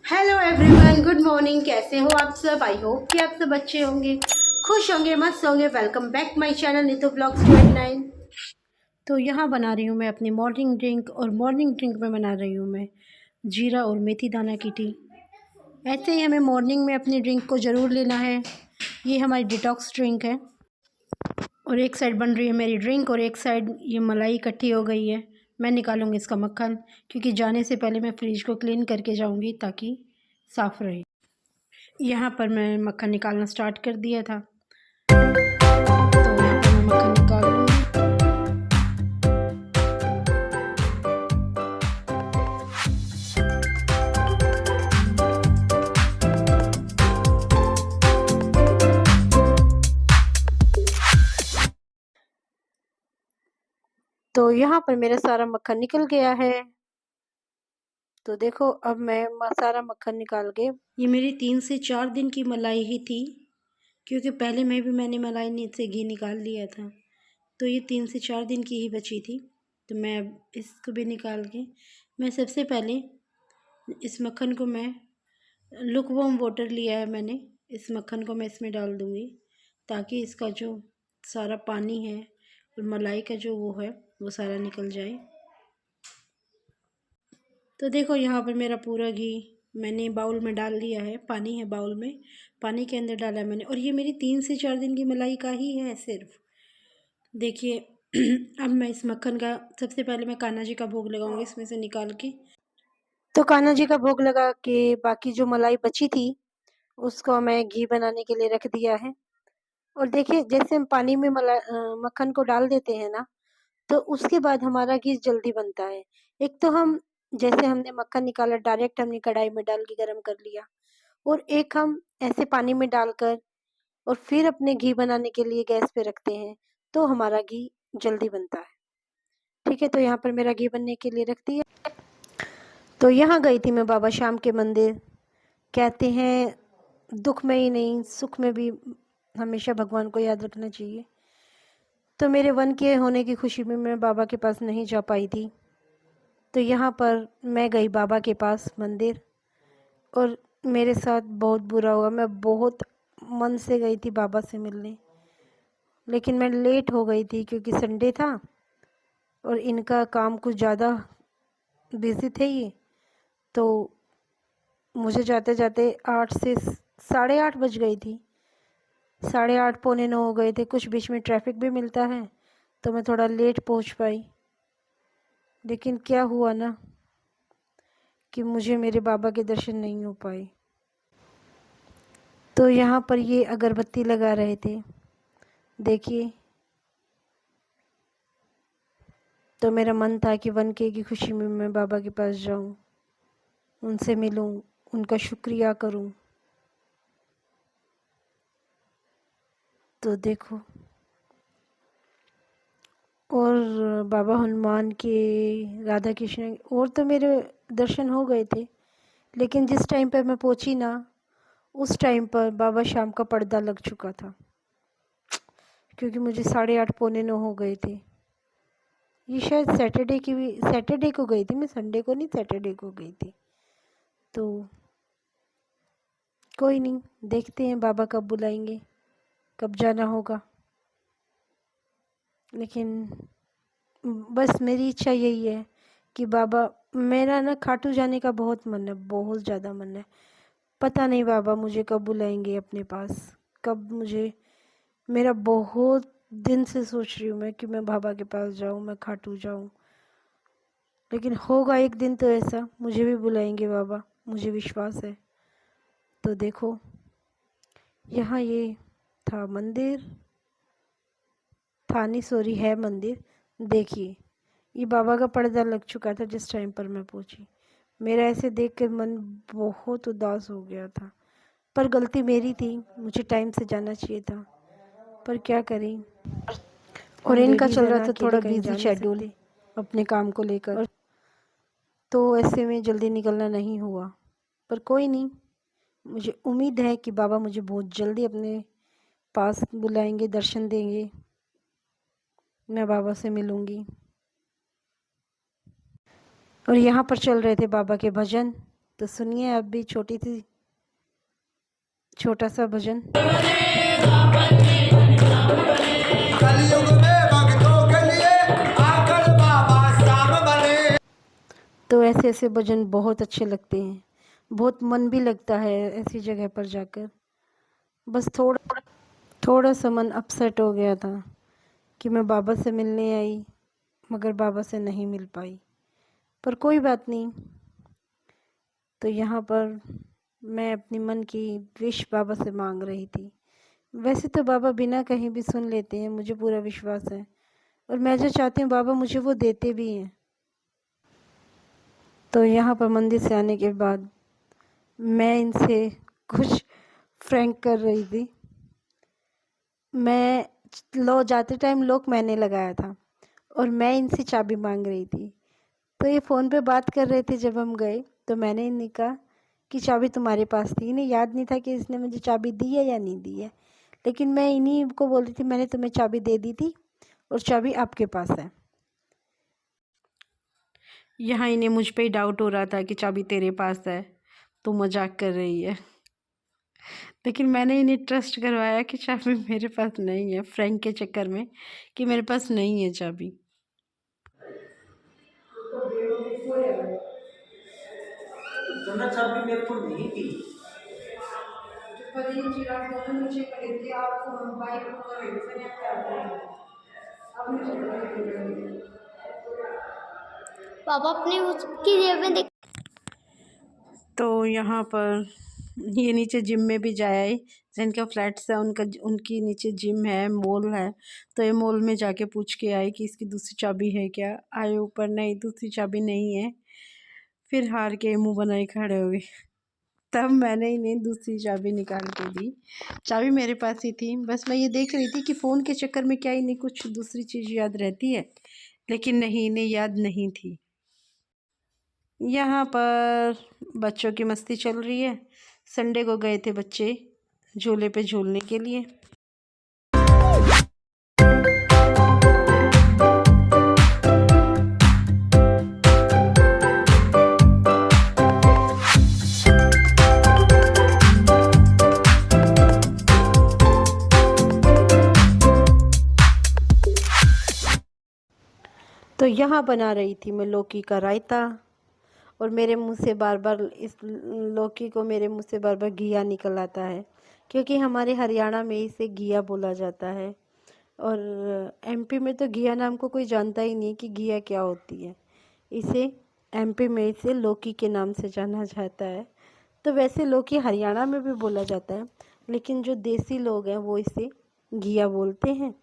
Hello everyone, good morning. कैसे हो आप सब? आई होप कि आप सब अच्छे होंगे, खुश होंगे, मस्त होंगे। Welcome back my channel Neetu blogs 29। तो यहाँ बना रही हूँ मैं अपनी मॉर्निंग ड्रिंक, और मॉर्निंग ड्रिंक में बना रही हूँ मैं जीरा और मेथी दाना की टी। ऐसे ही हमें मॉर्निंग में अपनी ड्रिंक को ज़रूर लेना है। ये हमारी डिटॉक्स ड्रिंक है। और एक साइड बन रही है मेरी ड्रिंक, और एक साइड ये मलाई इकट्ठी हो गई है। मैं निकालूंगी इसका मक्खन, क्योंकि जाने से पहले मैं फ्रिज को क्लीन करके जाऊंगी ताकि साफ़ रहे। यहाँ पर मैं मक्खन निकालना स्टार्ट कर दिया था, तो यहाँ पर मैं मक्खन निकाल लूँगी। तो यहाँ पर मेरा सारा मक्खन निकल गया है। तो देखो, अब मैं सारा मक्खन निकाल के, ये मेरी 3 से 4 दिन की मलाई ही थी, क्योंकि पहले मैंने मलाई से घी निकाल लिया था। तो ये 3 से 4 दिन की ही बची थी। तो मैं अब इसको भी निकाल के, मैं सबसे पहले इस मक्खन को, मैं लुकवार्म वाटर लिया है मैंने, इस मक्खन को मैं इसमें डाल दूँगी, ताकि इसका जो सारा पानी है और मलाई का जो वो है वो सारा निकल जाए। तो देखो, यहाँ पर मेरा पूरा घी मैंने बाउल में डाल लिया है। पानी है बाउल में, पानी के अंदर डाला है मैंने, और ये मेरी 3 से 4 दिन की मलाई का ही है सिर्फ। देखिए अब मैं इस मक्खन का, सबसे पहले मैं कान्हा जी का भोग लगाऊंगी इसमें से निकाल के। तो कान्हा जी का भोग लगा के बाकी जो मलाई बची थी उसको मैं घी बनाने के लिए रख दिया है। और देखिए, जैसे हम पानी में मक्खन को डाल देते हैं ना, तो उसके बाद हमारा घी जल्दी बनता है। एक तो हम, जैसे हमने मक्खन निकाला डायरेक्ट हमने कढ़ाई में डाल के गरम कर लिया, और एक हम ऐसे पानी में डालकर और फिर अपने घी बनाने के लिए गैस पे रखते हैं, तो हमारा घी जल्दी बनता है। ठीक है, तो यहाँ पर मेरा घी बनने के लिए रख दिया। तो यहाँ गई थी मैं बाबा श्याम के मंदिर। कहते हैं दुख में ही नहीं, सुख में भी हमेशा भगवान को याद रखना चाहिए। तो मेरे वन के होने की खुशी में मैं बाबा के पास नहीं जा पाई थी। तो यहाँ पर मैं गई बाबा के पास मंदिर, और मेरे साथ बहुत बुरा हुआ। मैं बहुत मन से गई थी बाबा से मिलने, लेकिन मैं लेट हो गई थी क्योंकि संडे था और इनका काम कुछ ज़्यादा बिजी थे ये। तो मुझे जाते जाते 8 से 8:30 बज गई थी। 8:30 पौने 9 हो गए थे। कुछ बीच में ट्रैफिक भी मिलता है, तो मैं थोड़ा लेट पहुंच पाई। लेकिन क्या हुआ ना, कि मुझे मेरे बाबा के दर्शन नहीं हो पाए। तो यहाँ पर ये अगरबत्ती लगा रहे थे, देखिए। तो मेरा मन था कि वन के की खुशी में मैं बाबा के पास जाऊं, उनसे मिलूं, उनका शुक्रिया करूं। तो देखो, और बाबा हनुमान के, राधा कृष्ण, और तो मेरे दर्शन हो गए थे। लेकिन जिस टाइम पर मैं पहुंची ना, उस टाइम पर बाबा श्याम का पर्दा लग चुका था, क्योंकि मुझे 8:30 पौने 9 हो गए थे। ये शायद सैटरडे को गई थी मैं, संडे को नहीं, सैटरडे को गई थी। तो कोई नहीं, देखते हैं बाबा कब बुलाएंगे, कब जाना होगा। लेकिन बस मेरी इच्छा यही है कि बाबा, मेरा ना खाटू जाने का बहुत मन है, बहुत ज़्यादा मन है। पता नहीं बाबा मुझे कब बुलाएंगे अपने पास, कब मुझे, मेरा बहुत दिन से सोच रही हूँ मैं कि मैं बाबा के पास जाऊँ, मैं खाटू जाऊँ। लेकिन होगा एक दिन तो ऐसा, मुझे भी बुलाएंगे बाबा, मुझे विश्वास है। तो देखो, यहाँ ये था मंदिर, था नहीं, सॉरी, है मंदिर। देखिए, ये बाबा का पर्दा लग चुका था जिस टाइम पर मैं पहुंची। मेरा ऐसे देख कर मन बहुत उदास हो गया था, पर गलती मेरी थी, मुझे टाइम से जाना चाहिए था, पर क्या करें। और इनका चल रहा था थोड़ा बिजी शेड्यूल अपने काम को लेकर, तो ऐसे में जल्दी निकलना नहीं हुआ। पर कोई नहीं, मुझे उम्मीद है कि बाबा मुझे बहुत जल्दी अपने पास बुलाएंगे, दर्शन देंगे, मैं बाबा से मिलूंगी। और यहाँ पर चल रहे थे बाबा के भजन, तो सुनिए अब भी छोटा सा भजन। कलयुग में भक्तों के लिए आकर बाबा श्याम बने। तो ऐसे ऐसे भजन बहुत अच्छे लगते हैं, बहुत मन भी लगता है ऐसी जगह पर जाकर। बस थोड़ा सा मन अपसेट हो गया था कि मैं बाबा से मिलने आई मगर बाबा से नहीं मिल पाई, पर कोई बात नहीं। तो यहाँ पर मैं अपनी मन की विश बाबा से मांग रही थी। वैसे तो बाबा बिना कहीं भी सुन लेते हैं, मुझे पूरा विश्वास है, और मैं जो चाहती हूँ बाबा मुझे वो देते भी हैं। तो यहाँ पर मंदिर से आने के बाद मैं इनसे कुछ फ्रैंक कर रही थी। मैं जाते टाइम लॉक मैंने लगाया था और मैं इनसे चाबी मांग रही थी। तो ये फ़ोन पे बात कर रहे थे जब हम गए, तो मैंने इन्हें कहा कि चाबी तुम्हारे पास थी। इन्हें याद नहीं था कि इसने मुझे चाबी दी है या नहीं दी है, लेकिन मैं इन्हीं को बोल रही थी मैंने तुम्हें चाबी दे दी थी और चाबी आपके पास है। यहाँ इन्हें मुझ पे ही डाउट हो रहा था कि चाबी तेरे पास है, तो मजाक कर रही है, लेकिन मैंने इन्हें ट्रस्ट करवाया कि चाबी मेरे पास नहीं है, फ्रैंक के चक्कर में कि मेरे पास नहीं है चाबी। तो ना चाबी मेरे को नहीं थी। पापा अपनी उसकी जेब में देख। तो यहाँ पर ये नीचे जिम में भी जाए, जिनका फ्लैट्स है उनकी नीचे जिम है, मॉल है। तो ये मॉल में जाके पूछ के आए कि इसकी दूसरी चाबी है क्या। आए ऊपर, नहीं दूसरी चाबी नहीं है। फिर हार के मुंह बनाए खड़े हो गए। तब मैंने इन्हें दूसरी चाबी निकाल के दी। चाबी मेरे पास ही थी, बस मैं ये देख रही थी कि फ़ोन के चक्कर में क्या इन्हें कुछ दूसरी चीज़ याद रहती है, लेकिन नहीं, इन्हें याद नहीं थी। यहाँ पर बच्चों की मस्ती चल रही है। संडे को गए थे बच्चे झूले पे झूलने के लिए। तो यहाँ बना रही थी मैं लौकी का रायता, और मेरे मुंह से बार बार इस लौकी को मेरे मुंह से बार बार घिया निकल आता है, क्योंकि हमारे हरियाणा में इसे घिया बोला जाता है, और एमपी में तो घिया नाम को कोई जानता ही नहीं कि घिया क्या होती है। इसे एमपी में इसे लौकी के नाम से जाना जाता है। तो वैसे लौकी हरियाणा में भी बोला जाता है, लेकिन जो देसी लोग हैं वो इसे घिया बोलते हैं,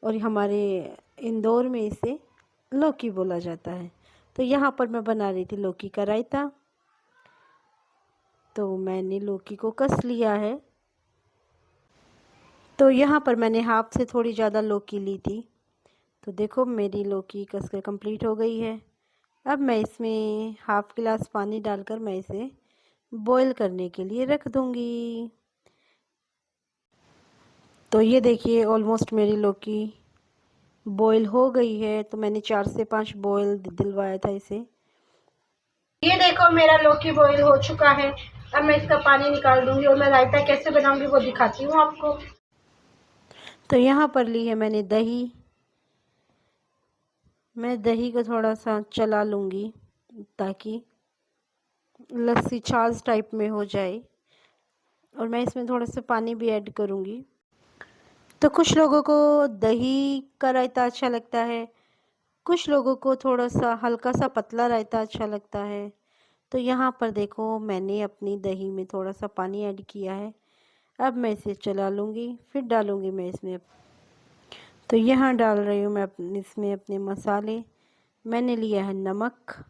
और हमारे इंदौर में इसे लौकी बोला जाता है। तो यहाँ पर मैं बना रही थी लौकी का रायता। तो मैंने लौकी को कस लिया है। तो यहाँ पर मैंने हाफ से थोड़ी ज़्यादा लौकी ली थी। तो देखो मेरी लौकी कस कर कंप्लीट हो गई है। अब मैं इसमें हाफ गिलास पानी डालकर मैं इसे बॉईल करने के लिए रख दूँगी। तो ये देखिए ऑलमोस्ट मेरी लौकी बॉईल हो गई है। तो मैंने 4 से 5 बॉईल दिलवाया था इसे। ये देखो मेरा लौकी बॉईल हो चुका है। अब मैं इसका पानी निकाल दूंगी और मैं रायता कैसे बनाऊंगी वो दिखाती हूँ आपको। तो यहाँ पर ली है मैंने दही। मैं दही को थोड़ा सा चला लूँगी ताकि लस्सी छाछ टाइप में हो जाए, और मैं इसमें थोड़ा सा पानी भी ऐड करूँगी। तो कुछ लोगों को दही का रायता अच्छा लगता है, कुछ लोगों को थोड़ा सा हल्का सा पतला रायता अच्छा लगता है। तो यहाँ पर देखो मैंने अपनी दही में थोड़ा सा पानी ऐड किया है। अब मैं इसे चला लूँगी, फिर डालूँगी मैं इसमें। तो यहाँ डाल रही हूँ मैं इसमें अपने मसाले। मैंने लिया है नमक।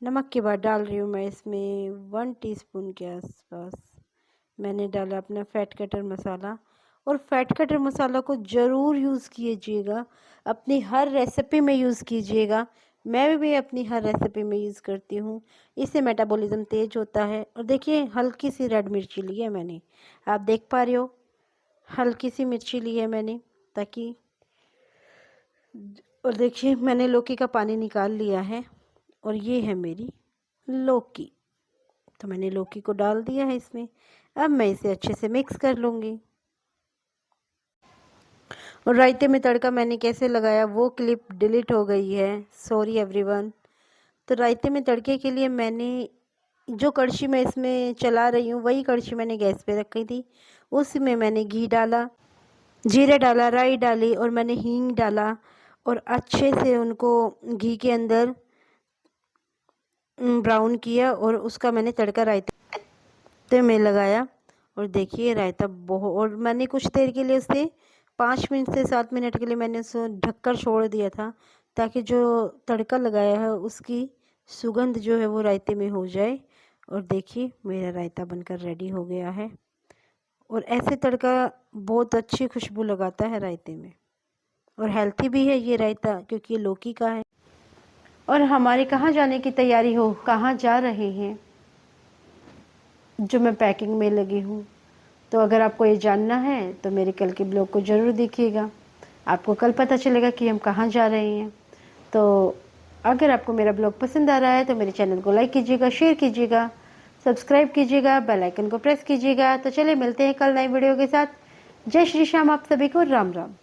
नमक के बाद डाल रही हूँ मैं इसमें 1 टीस्पून के आसपास मैंने डाला अपना फैट कटर मसाला। और फैट कटर मसाला को ज़रूर यूज़ कीजिएगा, अपनी हर रेसिपी में यूज़ कीजिएगा। मैं भी अपनी हर रेसिपी में यूज़ करती हूँ, इससे मेटाबॉलिज्म तेज़ होता है। और देखिए हल्की सी रेड मिर्ची ली है मैंने, आप देख पा रहे हो, हल्की सी मिर्ची ली है मैंने ताकि, और देखिए मैंने लौकी का पानी निकाल लिया है और ये है मेरी लौकी। तो मैंने लौकी को डाल दिया है इसमें। अब मैं इसे अच्छे से मिक्स कर लूँगी। और रायते में तड़का मैंने कैसे लगाया वो क्लिप डिलीट हो गई है, सॉरी एवरीवन। तो रायते में तड़के के लिए मैंने जो कड़छी मैं इसमें चला रही हूँ वही कड़छी मैंने गैस पे रखी थी। उसमें मैंने घी डाला, जीरे डाला, राई डाली और मैंने हींग डाला और अच्छे से उनको घी के अंदर ब्राउन किया और उसका मैंने तड़का रायते में लगाया। और देखिए रायता बहुत, और मैंने कुछ देर के लिए उसे 5 मिनट से 7 मिनट के लिए मैंने उसे ढककर छोड़ दिया था, ताकि जो तड़का लगाया है उसकी सुगंध जो है वो रायते में हो जाए। और देखिए मेरा रायता बनकर रेडी हो गया है। और ऐसे तड़का बहुत अच्छी खुशबू लगाता है रायते में, और हेल्थी भी है ये रायता क्योंकि ये लौकी का है। और हमारे कहाँ जाने की तैयारी हो, कहाँ जा रहे हैं, जो मैं पैकिंग में लगी हूँ। तो अगर आपको ये जानना है तो मेरे कल के ब्लॉग को ज़रूर देखिएगा, आपको कल पता चलेगा कि हम कहाँ जा रहे हैं। तो अगर आपको मेरा ब्लॉग पसंद आ रहा है तो मेरे चैनल को लाइक कीजिएगा, शेयर कीजिएगा, सब्सक्राइब कीजिएगा, बेल आइकन को प्रेस कीजिएगा। तो चलिए मिलते हैं कल नई वीडियो के साथ। जय श्री श्याम, आप सभी को राम राम।